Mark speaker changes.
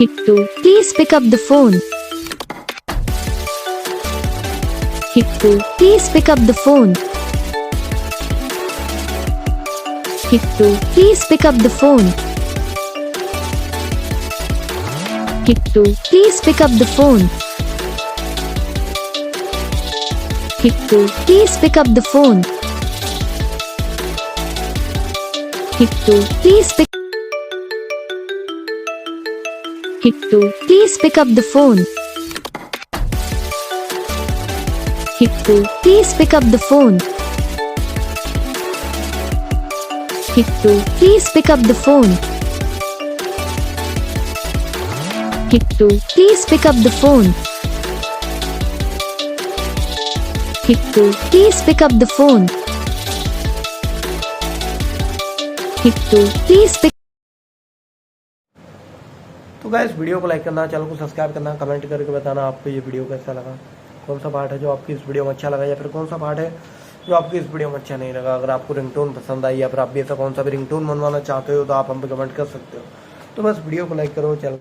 Speaker 1: Kittu, please pick up the phone. Kittu, please pick up the phone. Kittu, please pick up the phone. Kittu, please pick up the phone. Kittu, please pick up the phone. Kittu, please pick. Kittu, please pick up the phone. Kittu, please pick up the phone. Kittu, please pick up the phone. Kittu, please pick up the phone. Kittu, please pick up the phone. Kittu, please pick.
Speaker 2: तो guys video को like करना, channel को subscribe करना, comment करके बताना आपको ये video कैसा लगा, कौन सा पार्ट है जो आपकी इस वीडियो में अच्छा लगा या फिर कौन सा पार्ट है जो आपकी इस वीडियो में अच्छा नहीं लगा। अगर आपको रिंगटोन पसंद आई या फिर आप भी ऐसा कौन सा भी रिंगटोन बनवाना चाहते हो तो आप हम पे कमेंट कर सकते हो। तो बस वीडियो को लाइक करो, चैनल